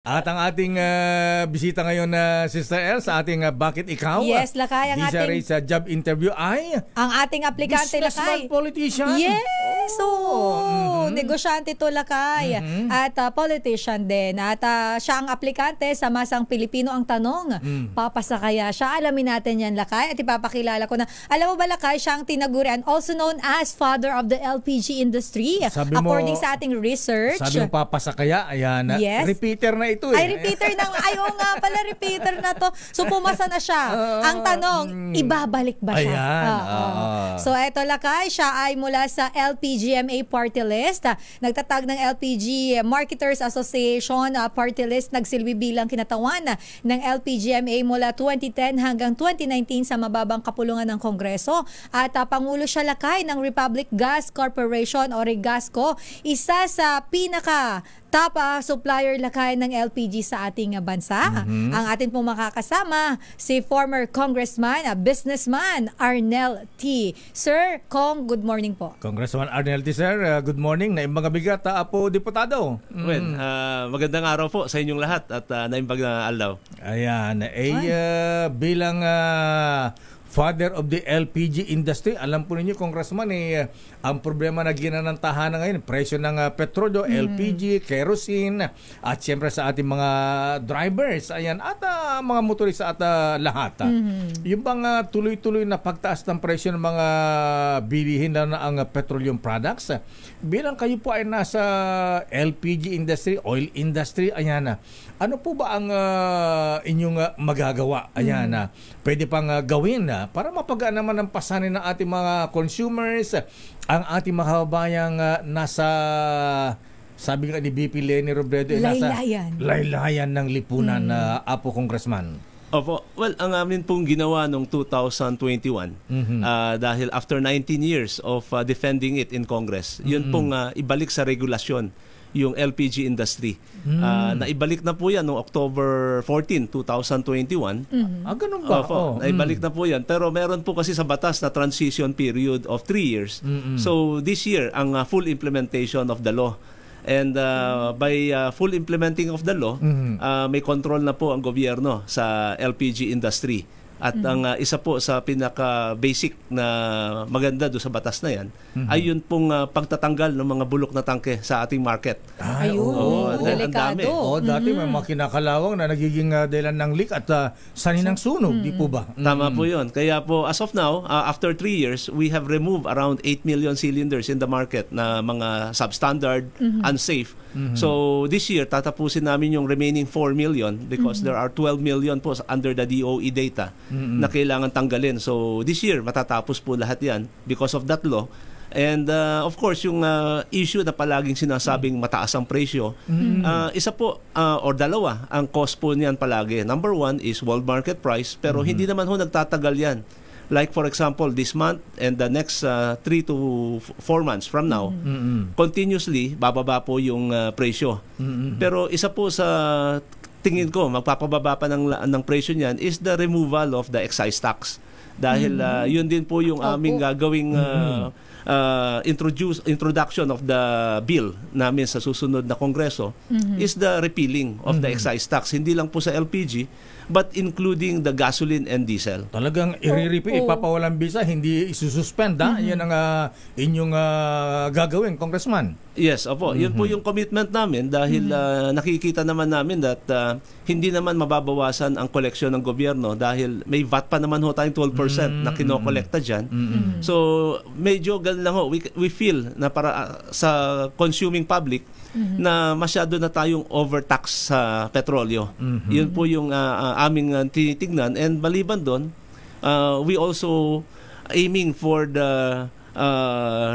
At ang ating bisita ngayon na Sister El sa ating Bakit Ikaw? Yes, Lakay. Ang ating sa job interview ay ang ating aplikante, Lakay. Politician. Yes! Negosyante to, Lakay. At politician din. At siya ang aplikante sa Masang Pilipino. Ang tanong, papasa kaya siya? Alamin natin yan, Lakay. At ipapakilala ko na, alam mo ba, Lakay, siya ang tinagurian, also known as father of the LPG industry. According sa ating research. Sabi mo papasa kaya? Ayan. Yes. Repeater na ito eh. Ay, repeater ng, ayaw nga pala, repeater na to. So, pumasa na siya. Ang tanong, ibabalik ba siya? Ayan. So, eto, Lakay, siya ay mula sa LPGMA Party List. Nagtatag ng LPG Marketers Association Party List. Nagsilbi bilang kinatawan ng LPGMA mula 2010 hanggang 2019 sa mababang kapulungan ng Kongreso. At Pangulo siya, Lakay, ng Republic Gas Corporation o Regasco. Isa sa pinaka top supplier, Lakay, ng LPG sa ating bansa. Ang atin pong makakasama, si former congressman, businessman, Arnel T. Sir, Kong, good morning po. Congressman Arnel T. Sir, good morning. Naimbang bigat, po, diputado. Well, magandang araw po sa inyong lahat at naimbag na alaw. Ayan. Bilang father of the LPG industry, alam po ninyo, Congressman, ang problema na ginanantahan na ngayon, presyo ng petrolyo, LPG, kerosene, at siyempre sa ating mga drivers, ayan, at mga motorista at lahat. Yung bang tuloy-tuloy na pagtaas ng presyo ng mga bilihin na ang petroleum products, bilang kayo po ay nasa LPG industry, oil industry, ayan, ano po ba ang inyong magagawa? Ayan, pwede pang gawin para mapagaan naman ang pasanin ng ating mga consumers, ang ating mga kababayang nasa, sabi nga ni BP Leni Robredo, nasa laylayan ng lipunan na Apo Congressman. Opo. Well, ang amin pong ginawa noong 2021, dahil after 19 years of defending it in Congress, yun pong ibalik sa regulasyon yung LPG industry. Naibalik na po yan noong October 14, 2021. Ganun ba? Naibalik na po yan. Pero meron po kasi sa batas na transition period of 3 years. So this year, ang full implementation of the law. And by full implementing of the law, may control na po ang gobyerno sa LPG industry. At ang isa po sa pinaka-basic na maganda do sa batas na yan ay yun pong pagtatanggal ng mga bulok na tangke sa ating market. Delikado. Dati may mga kinakalawang na nagiging dahilan ng leak at saninang sunog, di po ba? Tama po yun. Kaya po, as of now, after 3 years, we have removed around 8 million cylinders in the market na mga substandard, unsafe. So this year, tatapusin namin yung remaining 4 million because there are 12 million po under the DOE data na kailangan tanggalin. So this year, matatapos po lahat yan because of that law. And of course, yung issue na palaging sinasabing mataas ang presyo, isa po or dalawa ang cost po niyan palagi. Number one is world market price, pero hindi naman ho nagtatagal yan. Like for example, this month and the next 3 to 4 months from now, continuously bababa po yung presyo. Pero isa po sa tingin ko, magpapababa pa ng presyo niyan is the removal of the excise tax. Dahil yun din po yung aming gagawing introduction of the bill namin sa susunod na Kongreso is the repealing of the excise tax. Hindi lang po sa LPG, but including the gasoline and diesel. Talagang ipapawalang bisa, hindi isususpend. Yan ang inyong gagawin, Congressman. Yes, opo. Yun po yung commitment namin dahil nakikita naman namin that hindi naman mababawasan ang koleksyon ng gobyerno dahil may VAT pa naman ho tayong 12% na kinokolekta dyan. So, medyo ganun lang ho. We feel na para sa consuming public na masyado na tayong overtax sa petrolyo. Yun po yung aming tinitignan. And maliban doon, we also aiming for the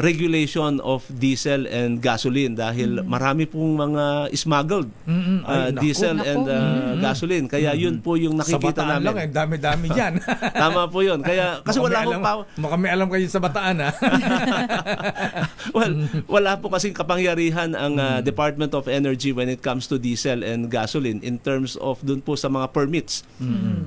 regulation of diesel and gasoline dahil marami pong mga smuggled diesel and gasoline. Kaya yun po yung nakikita sa Bataan namin. Lang, dami-dami dyan. Tama po yun. Kaya, kasi wala may alam kayo sa Bataan, ha? Well, wala po kasing kapangyarihan ang Department of Energy when it comes to diesel and gasoline in terms of dun po sa mga permits.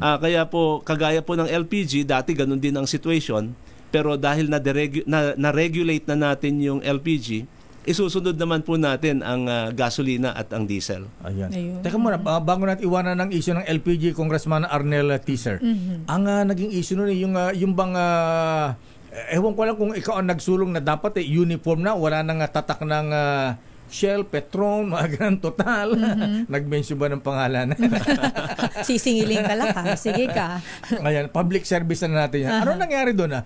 Kaya po, kagaya po ng LPG, dati ganun din ang situation. Pero dahil na-regulate na natin yung LPG, isusunod naman po natin ang gasolina at ang diesel. Ayan. Ayun. Teka muna, bago natin iwanan ng issue ng LPG, Congressman Arnel Teaser. Ang naging issue nun, yung bang, ewan ko lang kung ikaw ang nagsulong na dapat uniform na, wala nang tatak ng Shell, Petron, mga ganun, Total. Nag-mention ba ng pangalan? Sisingiling ka lang ha. Sige ka. Ayan, public service na natin yan. Ano nangyari doon?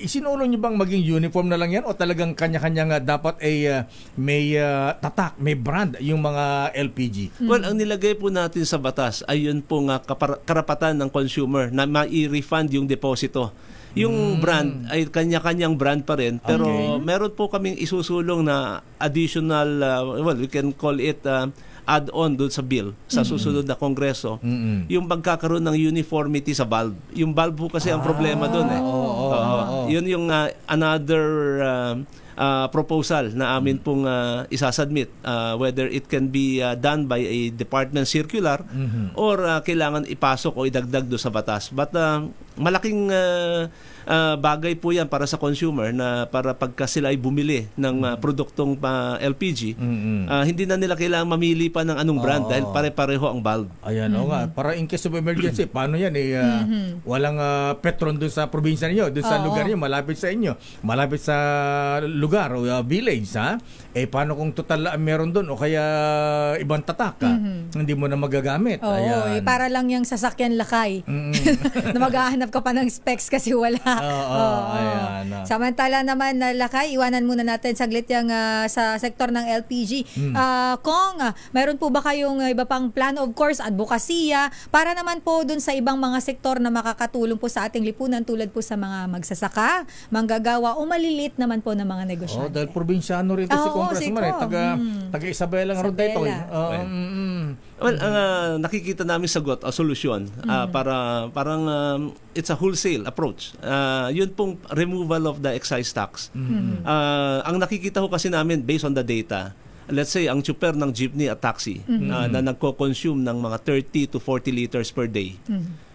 Isinulong niyo bang maging uniform na lang yan o talagang kanya-kanya nga dapat ay may tatak, may brand yung mga LPG? Well, ang nilagay po natin sa batas ay yun po nga karapatan ng consumer na mai-refund yung deposito. Yung brand ay kanya-kanyang brand pa rin, pero meron po kaming isusulong na additional, we can call it add-on doon sa bill sa susunod na kongreso, yung pagkakaroon ng uniformity sa valve. Yung valve po kasi ang problema doon Yun yung another proposal na amin pong isasubmit, whether it can be done by a department circular or kailangan ipasok o idagdag do sa batas. But malaking bagay po yan para sa consumer na para pagka sila ay bumili ng produktong LPG, hindi na nila kailangan mamili pa ng anong brand dahil pare-pareho ang valve. Ayan, o nga. Para in case of emergency, paano yan? Walang Petron dun sa probinsya niyo, dun sa lugar niyo, malapit sa inyo, malapit sa lugar o village, ha? Paano kung total meron dun o kaya ibang tatak, hindi mo na magagamit. Oo, para lang yung sasakyan lakay. Na maghahanap ka pa ng specs kasi wala. Ayan. Samantala naman na lakay, iwanan muna natin saglit yung sa sektor ng LPG. Kung mayroon po ba kayong iba pang plano, of course, advokasya, para naman po dun sa ibang mga sektor na makakatulong po sa ating lipunan tulad po sa mga magsasaka, manggagawa o maliliit naman po ng mga negosyante. Dahil probinsyano rito si Congressman, taga Isabela nga rin dito. Well, ang nakikita namin sagot o solusyon parang it's a wholesale approach. Yun pong removal of the excise tax. Ang nakikita ko kasi namin based on the data, let's say ang chuper ng jeepney at taxi na nagko-consume ng mga 30 to 40 liters per day.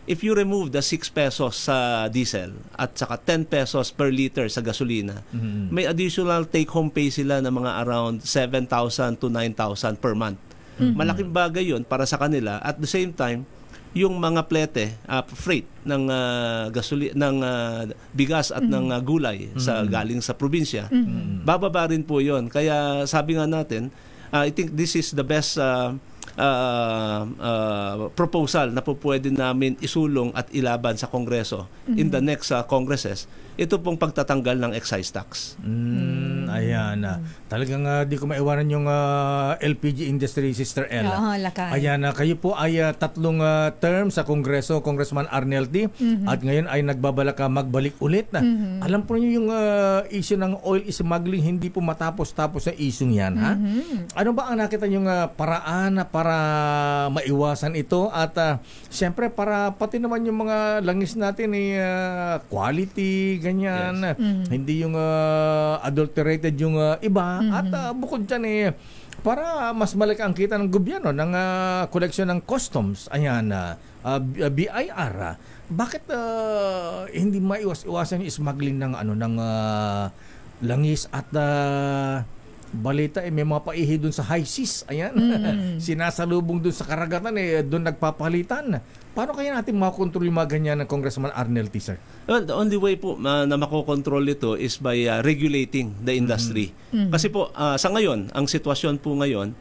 If you remove the 6 pesos sa diesel at saka 10 pesos per liter sa gasolina, may additional take-home pay sila na mga around 7,000 to 9,000 per month. Malaking bagay yun para sa kanila. At the same time, yung mga plete, freight ng ng bigas at ng gulay sa galing sa probinsya, bababa rin po yun. Kaya sabi nga natin, I think this is the best proposal na po pwede namin isulong at ilaban sa Kongreso in the next congresses. Ito pong pagtatanggal ng excise tax. Ayan. Talagang di ko maiwanan yung LPG industry, Sister Ella. Ayan, kayo po ay tatlong term sa Kongreso, Congressman Arnel T. At ngayon ay nagbabalak magbalik ulit na. Alam po niyo yung issue ng oil smuggling, hindi po matapos-tapos sa issue yan. Ha? Ano ba ang nakita niyong paraan para maiwasan ito? At siyempre, para pati naman yung mga langis natin quality, ganyan. Yes. Hindi yung adulterated yung iba. At bukod dyan para mas malaki ang kita ng gobyerno ng koleksyon ng customs. Ayan, BIR. Bakit hindi maiwas-iwasan yung smuggling ng ng langis at balita may mga paihi doon sa high seas. Ayan. Sinasalubong doon sa karagatan doon nagpapalitan. Paano kaya natin makokontrol yung mga ganyan ng Congressman Arnel T, sir? Well, the only way po na makokontrol ito is by regulating the industry. Kasi po, sa ngayon, ang sitwasyon po ngayon,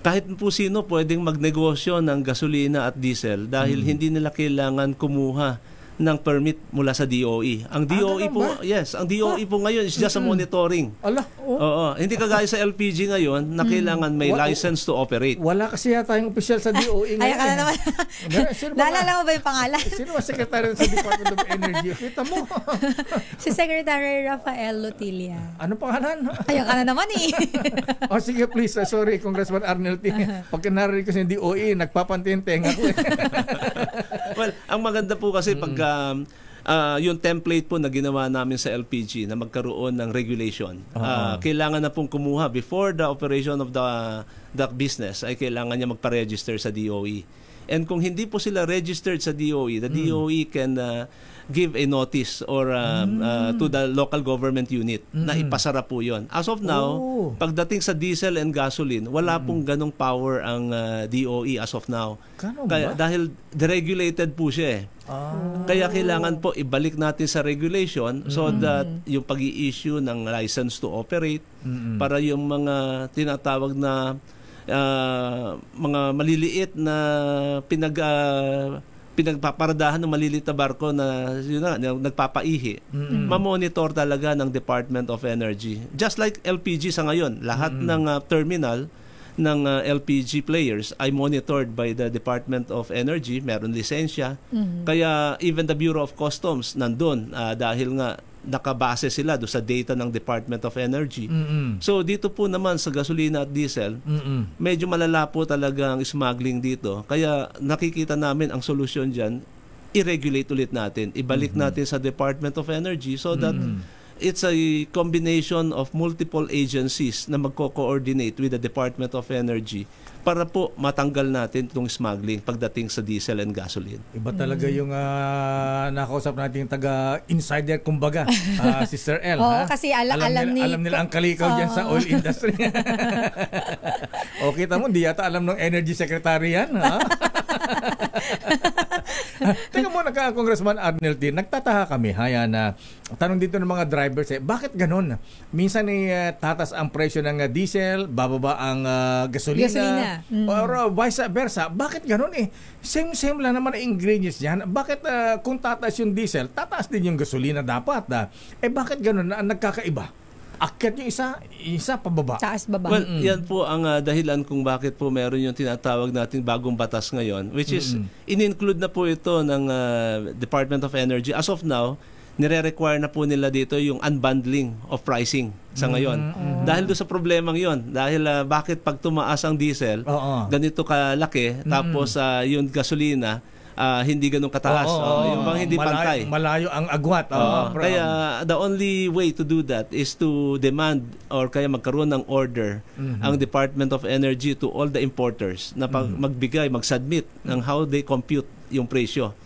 kahit po sino pwedeng magnegosyo ng gasolina at diesel dahil hindi nila kailangan kumuha ng permit mula sa DOE. Ang DOE po, ang DOE po ngayon is just a monitoring. Oo, hindi kagaya sa LPG ngayon na kailangan may license to operate. Wala kasi yata yung official sa DOE ngayon. Ayan ka na naman. Naalala mo ba yung pangalan? Sino ba secretary sa Department of Energy? Kita mo. Si Secretary Rafael Lutilla. Ano pangalan? Ayan ka na naman sige please, sorry Congressman Arnel T. Pagka narinig ko sa DOE, nagpapantinteng ako. Well, ang maganda po kasi pagka yung template po na ginawa namin sa LPG na magkaroon ng regulation. Kailangan na pong kumuha before the operation of the the business ay kailangan niya magpa-register sa DOE. And kung hindi po sila registered sa DOE, the DOE can give a notice or to the local government unit na ipasara po yon. As of now, pagdating sa diesel and gasoline, wala pong ganong power ang DOE as of now. Kaya, dahil deregulated po siya eh. Kaya kailangan po ibalik natin sa regulation so that yung pag-i-issue ng license to operate para yung mga tinatawag na mga maliliit na pinagpaparadahan ng maliliit na barko na yun na, nagpapaihi, mamonitor talaga ng Department of Energy. Just like LPG sa ngayon, lahat ng terminal ng LPG players ay monitored by the Department of Energy, meron lisensya. Kaya even the Bureau of Customs nandun dahil nga nakabase sila do sa data ng Department of Energy. So dito po naman sa gasolina at diesel, medyo malala po talaga ang smuggling dito. Kaya nakikita namin ang solusyon dyan, i-regulate ulit natin. Ibalik natin sa Department of Energy so that it's a combination of multiple agencies na magko-coordinate with the Department of Energy para po matanggal natin itong smuggling pagdating sa diesel and gasoline. Iba talaga yung nakausap natin taga-insider, kumbaga, si Sir L. Oo, kasi alam nila ang kalikaw dyan sa oil industry. O kita mo, di yata alam ng Energy Secretary yan. Ha? Teka muna ka, Congressman Arnel T, nagtataha kami, na tanong dito ng mga drivers, bakit ganun? Minsan tatas ang presyo ng diesel, bababa ang gasolina. Or vice versa. Bakit ganun Same lang naman ang ingredients yan. Bakit kung tataas yung diesel, tataas din yung gasolina dapat? Bakit ganun? Nagkakaiba? Akyat yung isa pababa. Taas baba. Well, yan po ang dahilan kung bakit po meron yung tinatawag nating bagong batas ngayon, which is in-include na po ito ng Department of Energy. As of now, nire-require na po nila dito yung unbundling of pricing sa ngayon. Dahil doon sa problemang yon, dahil bakit pag tumaas ang diesel, ganito kalaki, tapos yung gasolina, hindi ganun kataas. Yung bang hindi pantay. Malayo ang agwat. Kaya the only way to do that is to demand or kaya magkaroon ng order ang Department of Energy to all the importers na magbigay, mag-submit ng how they compute yung presyo.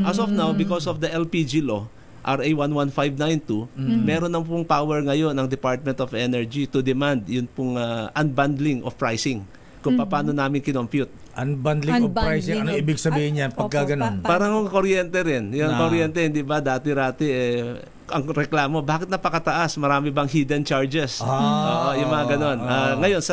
As of now, because of the LPG law, RA 11592, meron ng pong power ngayon ng Department of Energy to demand yun pong unbundling of pricing kung paano namin kinompute. Unbundling of pricing, ano ibig sabihin niyan pagka ganun? Parang kuryente rin. Yung kuryente, hindi ba, dati-rati ang reklamo, bakit napakataas? Marami bang hidden charges? Yung mga ganun. Ngayon,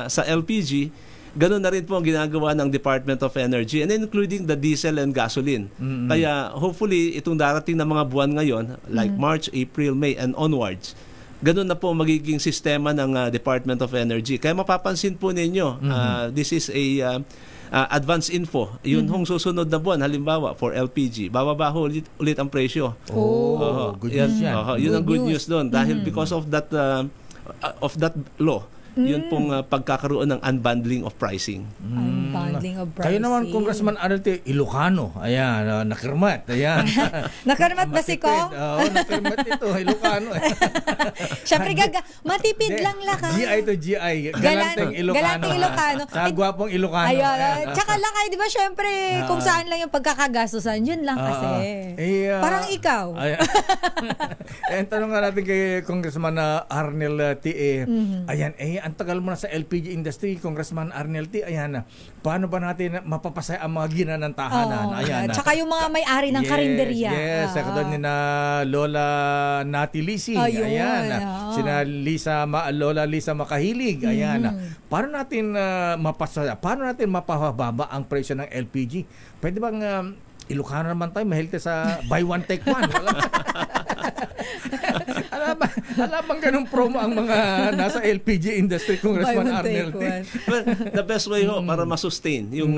sa LPG, ganun na rin po ang ginagawa ng Department of Energy and including the diesel and gasoline. Kaya hopefully itong darating na mga buwan ngayon, like March, April, May and onwards, ganun na po magiging sistema ng Department of Energy. Kaya mapapansin po ninyo, this is a advance info. Yun hong susunod na buwan, halimbawa for LPG, bababa ulit ang presyo. Good news yan. Yun ang good news doon. Dahil because of that law, yun pong pagkakaroon ng unbundling of pricing. Unbundling of pricing. Kayo naman, Congressman Arnel T, Ilocano. Ayan, nakirmat. Ayan. Nakirmat ba si Kong? Oo, nakirmat ito. Ilocano. Siyempre, matipid lang lakas. GI to GI. Galanteng Ilocano. Galanteng Ilocano. Sagwapong Ilocano. Ayun. Tsaka lakay, di ba, siyempre, kung saan lang yung pagkakagastusan, yun lang kasi. Parang ikaw. Tanong nga natin kay Congressman Arnel T. Ayan, ang tagal mo na sa LPG industry, Congressman Arnel T. Ayan, paano ba natin mapapasaya ang mga ginanang tahanan? Ayan. Tsaka yung mga may-ari ng karinderya. Yes, katulad ni na Lola Nati Lisi. Ayan. Sina Lola Lisa Makahilig. Ayan. Paano natin mapasaya? Paano natin mapababa ang presyo ng LPG? Pwede bang Ilocano naman tayo, mahil sa buy one take one? Alam bang ganun promo ang mga nasa LPG industry, Congressman Arnel T? Well, the best way para ma-sustain yung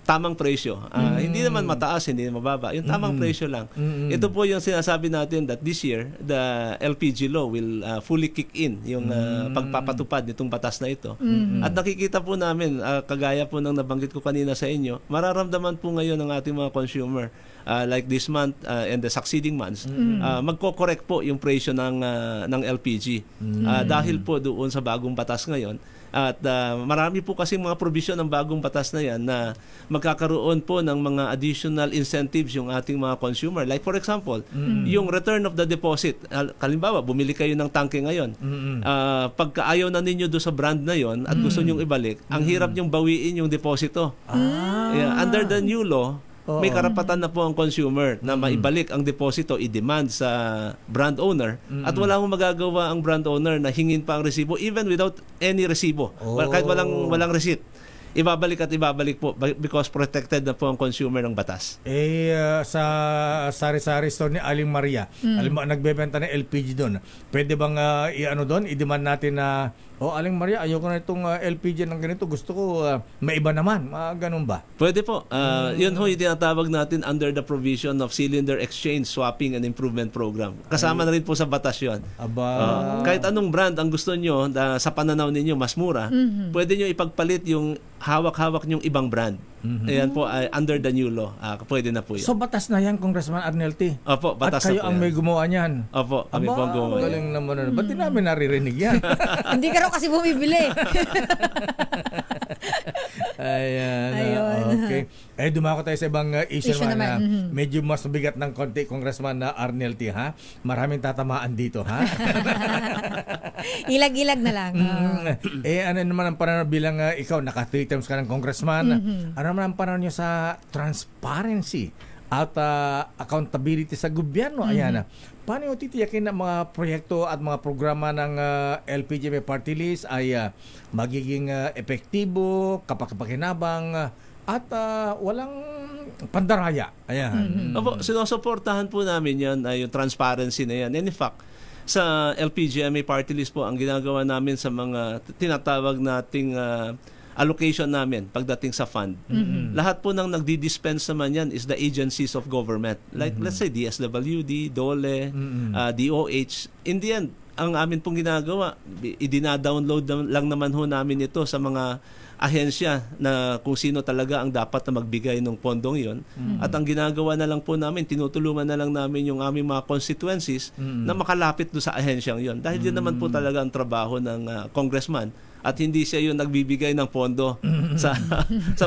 tamang presyo. Hindi naman mataas, hindi naman mababa. Yung tamang presyo lang. Ito po yung sinasabi natin that this year, the LPG law will fully kick in yung pagpapatupad nitong batas na ito. At nakikita po namin, kagaya po ng nabanggit ko kanina sa inyo, mararamdaman po ngayon ng ating mga consumer like this month and the succeeding months, magko-correct po yung presyo ng LPG. Dahil po doon sa bagong batas ngayon At marami po kasi mga provision ng bagong batas na yan na magkakaroon po ng mga additional incentives yung ating mga consumer. Like for example, yung return of the deposit. Halimbawa, bumili kayo ng tangke ngayon. Pagka ayaw na ninyo doon sa brand na yon at gusto nyong ibalik, ang hirap nyong bawiin yung deposito. Under the new law, may karapatan na po ang consumer na maibalik ang deposito, i-demand sa brand owner at wala akong magagawa ang brand owner na hingin pa ang resibo even without any resibo. Kahit walang receipt. Ibabalik at ibabalik po because protected na po ang consumer ng batas. Sa sari-sari store ni Aling Maria, alam mo, nagbebenta ng LPG doon. Pwede bang doon, i-demand natin na Aling Maria, ayoko na itong LPG ng ganito. Gusto ko maiba naman. Ganun ba? Pwede po. Yun ho, yung tinatawag natin under the provision of Cylinder Exchange Swapping and Improvement Program. Kasama na rin po sa batas yun. Kahit anong brand ang gusto nyo sa pananaw ninyo mas mura, pwede nyo ipagpalit yung hawak-hawak nyong ibang brand. Ayan po, under the new law. Pwede na po yun. So batas na yan, Congressman Arnelty? Opo, batas at kayo na po ang may gumawa niyan? Opo, kami po ang gumawa. Galing naman. Ba't di namin naririnig yan? Hindi ka raw kasi bumibili. Ayun. Okay. Dumako tayo sa ibang issue naman na medyo mas mabigat ng konti, Congressman na Arnelty, ha? Maraming tatamaan dito, ha? Ilag-ilag na lang. Ano naman ang pananaw bilang ikaw, naka 3 terms ka ng Congressman, ano naman ang pananaw niyo sa transparency at accountability sa gobyerno? Ayan. Paano yung titiyakin na mga proyekto at mga programa ng LPG Party List ay magiging epektibo, kapaki-pakinabang, at walang pandaraya? Ayan. Opo, sinusuportahan po namin yan, yung transparency na yan. And in fact, sa LPGMA Party List po, ang ginagawa namin sa mga tinatawag nating allocation namin pagdating sa fund. Lahat po ng nagdi-dispense naman yan is the agencies of government. Like let's say DSWD, DOLE, DOH. In the end, ang amin pong ginagawa, idina-download lang naman ho namin ito sa mga ahensya na kung sino talaga ang dapat na magbigay ng pondong yon. At ang ginagawa na lang po namin, tinutulungan na lang namin yung aming mga constituencies na makalapit do sa ahensyang yon. Dahil din naman po talaga ang trabaho ng congressman at hindi siya yung nagbibigay ng pondo sa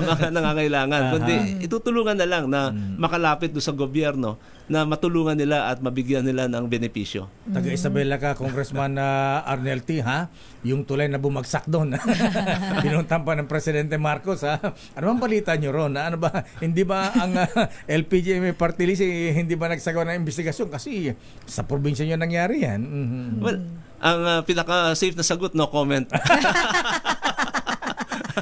mga nangangailangan. Kundi itutulungan na lang na makalapit do sa gobyerno na matulungan nila at mabigyan nila ng benepisyo. Taga Isabela ka, Congressman Arnelty, ha? Yung tulay na bumagsak doon. Pinuntan pa ng Presidente Marcos, ha? Ano bang balita nyo ron? Ano ba? Hindi ba ang LPGMA Party List hindi ba nagsagawa ng investigasyon? Kasi sa probinsya nyo nangyari yan. Well, ang pinaka-safe na sagot, no comment.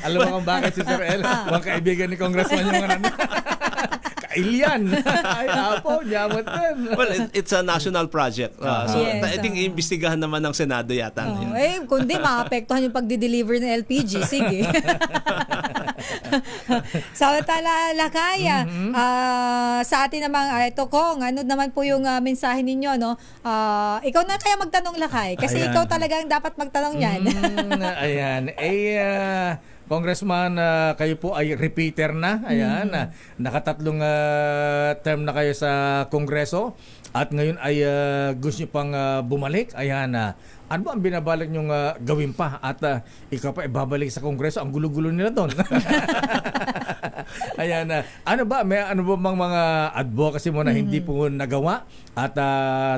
Alam mo kung bakit si Sir El? Mga kaibigan ni Congressman yung ano. Kailian. Ay, apo, nyamot din. Well, it's a national project. So, I think iimbestigahan naman ng Senado yata. Kundi maapektuhan yung pagdi-deliver ng LPG. Sige. Samantala, Lakaya, sa atin namang, ito Kong, ano naman po yung mensahe ninyo, no? Ikaw na kaya magtanong, Lakay. Kasi ikaw talaga ang dapat magtanong yan. Ayan. Congressman, kayo po ay repeater na. Ayan. Nakatatlong term na kayo sa Kongreso. At ngayon ay gusto nyo pang bumalik. Ayan. Ano ba ang binabalak nyong gawin pa? At ikaw pa ibabalik sa Kongreso. Ang gulo-gulo nila doon. Ayan. Ano ba? May ano ba bang mga advocacy mo na hindi po nagawa? At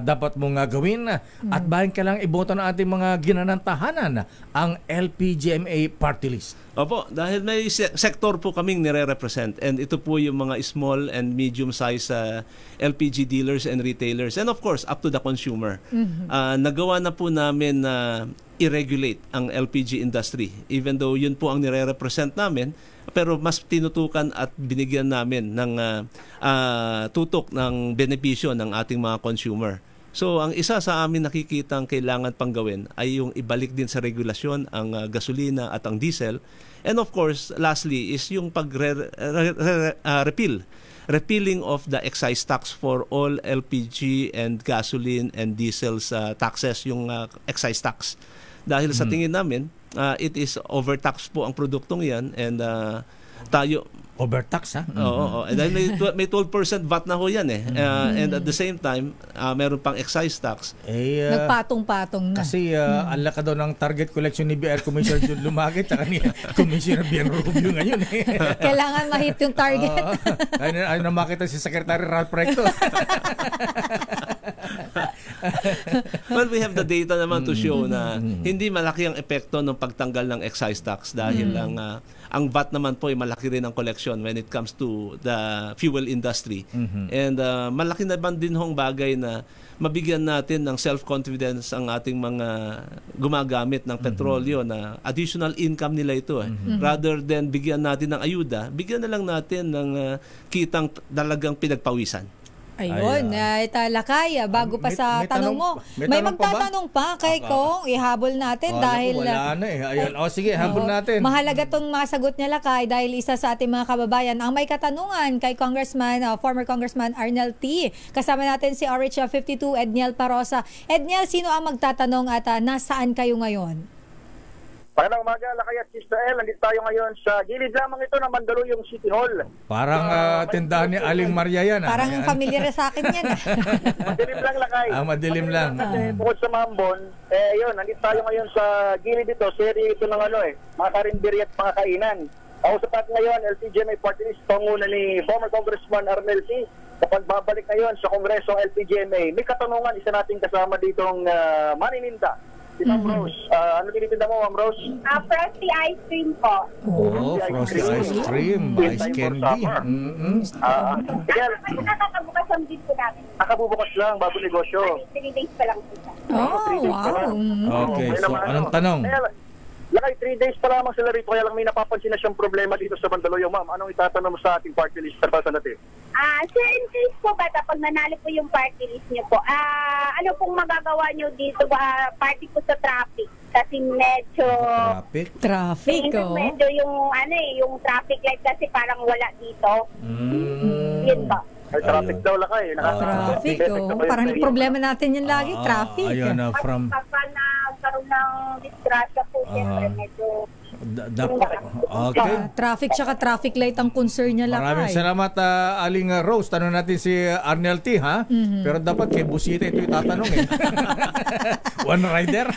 dapat mong gawin? At bahin ka lang iboto ng ating mga ginanantahanan ang LPGMA Party List. Opo, dahil may sektor po kaming nire-represent and ito po yung mga small and medium-sized LPG dealers and retailers and of course up to the consumer. Nagawa na po namin na i-regulate ang LPG industry even though yun po ang nire-represent namin, pero mas tinutukan at binigyan namin ng tutok ng benepisyo ng ating mga consumer. So, ang isa sa amin nakikitang kailangan pang gawin ay yung ibalik din sa regulasyon ang gasolina at ang diesel. And of course, lastly is yung repealing of the excise tax for all LPG and gasoline and diesel taxes, yung excise tax. Dahil sa tingin namin, it is overtaxed po ang produktong yan and tayo Overtax, ha? Oo. And then may 12% VAT na ho yan eh. And at the same time, meron pang excise tax. Nagpatong-patong na. Kasi ang laka daw ng target collection ni BR Commissioner Jude Lumagit at ni Commissioner Bian Rubio ngayon. Kailangan ma-hit yung target. Ayun na makita si Secretary Ralph Recto. Well, we have the data naman to show na hindi malaki ang epekto ng pagtanggal ng excise tax dahil ang VAT naman po ay malaki rin ang collection when it comes to the fuel industry. And malaki naman din hong bagay na mabigyan natin ng self-confidence ang ating mga gumagamit ng petrolyo na additional income nila ito. Rather than bigyan natin ng ayuda, bigyan na lang natin ng kitang talagang pinagpawisan. Ayun, Lakay, bago pa sa tanong mo, may magtatanong pa kay Kong, ihabol natin dahil wala na eh. Ayun. Sige, habol natin. Mahalaga tong masagot niya, Lakay, dahil isa sa ating mga kababayan ang may katanungan kay former Congressman Arnel T. Kasama natin si RH 52 Edniel Parosa. Edniel, sino ang magtatanong at nasaan kayo ngayon? Magandang umaga, Lakay at Sister El. Nandito tayo ngayon sa gilid lamang ito ng Mandaluyong City Hall. Parang tindahan ni Aling Maria yan. Parang familiar sa akin yan. Madilim lang, Lakay. Madilim lang. Kasi bukod sa Mambon, yun, nandito tayo ngayon sa gilid ito. Seri ito ng mga karinderi at mga kainan. Ako sa part ngayon, LPGMA Party List, panguna ni former Congressman Arnel T. Kapag babalik ngayon sa Kongreso LPGMA, may katanungan, isa nating kasama ditong manininda. Si Ma'am Rose. Ano tinitinda mo, Ma'am Rose? Frosty ice cream po. Frosty ice cream. Ice candy. Miguel, Nakakabukas ang din po namin. nakabubukas lang, bago negosyo. 3 days pa lang po siya. Wow. Okay, so anong tanong? Lakay, 3 days pa lamang sila rito, kaya lang may napapansin na siyang problema dito sa Mandaluyong. Ma'am, anong itatanong mo sa ating party list? Sa natin? Sir, in case po ba, kapag nanalo po yung party list niyo po, ano pong magagawa niyo dito, party po sa traffic? Kasi medyo... Traffic, medyo yung traffic light kasi parang wala dito. Yun ba? Ay, traffic daw, Lakay. Traffic, Parang problema natin yun lagi, traffic. Ayun, from... Kapag nagkaroon ng disgrasya po, siyempre medyo... Okay. Traffic tsaka traffic light ang concern niya, Lakay. Maraming salamat, Aling Rose. Tanong natin si Arnel T, ha? Pero dapat kay Busita ito itatanong eh. One rider.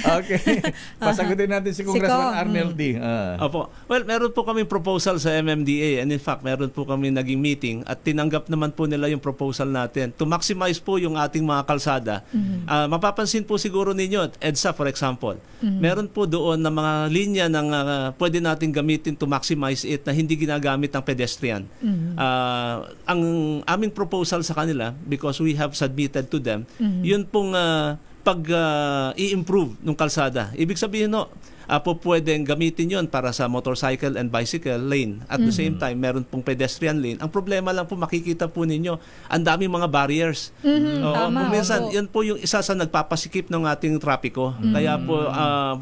Okay. Pasagutin natin si Congressman Arnel D. Opo. Well, meron po kaming proposal sa MMDA and in fact, meron po kami naging meeting at tinanggap naman po nila yung proposal natin to maximize po yung ating mga kalsada. Mapapansin po siguro ninyo, EDSA for example, meron po doon na mga linya ng pwede natin gamitin to maximize it na hindi ginagamit ng pedestrian. Ang aming proposal sa kanila, because we have submitted to them, yun pong i-improve ng kalsada. Ibig sabihin po pwedeng gamitin yon para sa motorcycle and bicycle lane. At the same time, meron pong pedestrian lane. Ang problema lang po, makikita po ninyo, ang daming mga barriers. Tama, minsan, yan po yung isa sa nagpapasikip ng ating trapiko. Kaya po,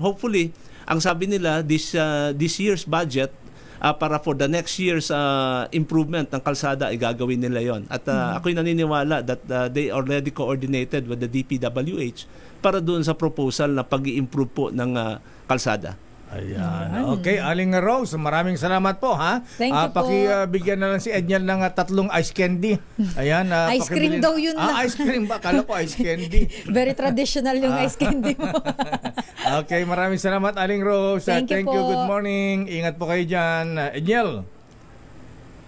hopefully, ang sabi nila, this year's budget, para for the next year's improvement ng kalsada ay gagawin nila yon. At ako'y naniniwala that they already coordinated with the DPWH para doon sa proposal na pag-i-improve po ng kalsada. Ayan. Okay, Aling Rose, maraming salamat po, ha? Thank you po. Pakibigyan na lang si Edniel ng 3 ice candy. Ayan. Ice cream daw yun na. Ice cream ba? Kala ko ice candy. Very traditional yung ice candy mo. Okay, maraming salamat, Aling Rose. Thank you po. Good morning. Ingat po kayo dyan. Edniel.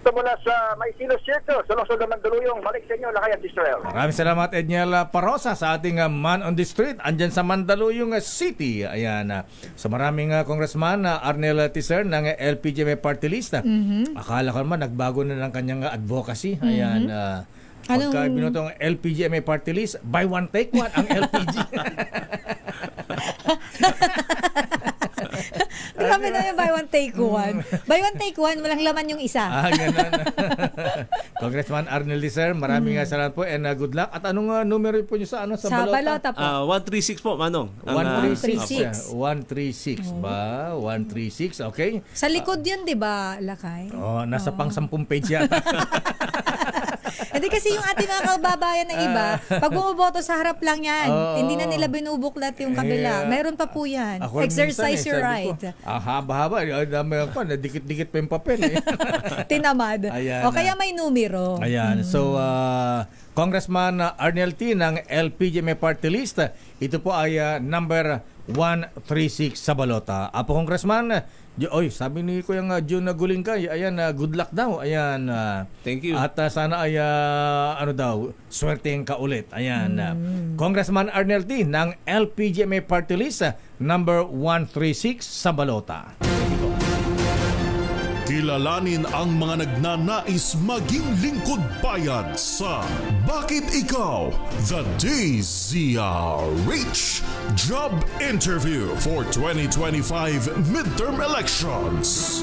Ito mula sa Maisilos Circle, sa lungsod ng Mandaluyong. Balik sa inyo, Lakay at Israel. Maraming salamat, Edniel Parosa, sa ating Man on the Street. Andyan sa Mandaluyong City. Ayan. So maraming congressman, Arnel Tiser ng LPGMA Party List. Akala ko naman, nagbago na ng kanyang advocacy. Ayan. Pagka binutong LPGMA Party List, buy one, take one ang LPG. Grabe na yung buy one, take one. Buy one, take one, walang laman yung isa. Ganun. Congressman Arnel Tiser, maraming salamat po and good luck. At anong numero po nyo sa balota po? 136 po, Manong. 136. 136 ba? 136, okay. Sa likod yun, di ba, Lakay? Nasa pang 10 page yata. Hindi kasi yung ating mga kababayan na iba, pag bumoboto sa harap lang yan, hindi na nila binubuklat yung kabila. Meron pa po yan. Exercise your right. Haba-haba. Dami ako, dikit-dikit pa yung papel. Tinamad. Ayan, o kaya may numero. Ayan. So, Congressman Arnel T. ng LPGMA Party List, ito po ay number 136 sa balota. Apo Congressman, sabi ni Kuya June Gulingkay, ayan, good luck daw. Ayan. Thank you. At sana ay, swerteng ka ulit. Ayan. Congressman Arnel T. ng LPGMA Party List, number 136 sa balota. Kilalanin ang mga nagnanais maging lingkod bayan sa Bakit Ikaw? The DZRH Job Interview for 2025 Midterm Elections.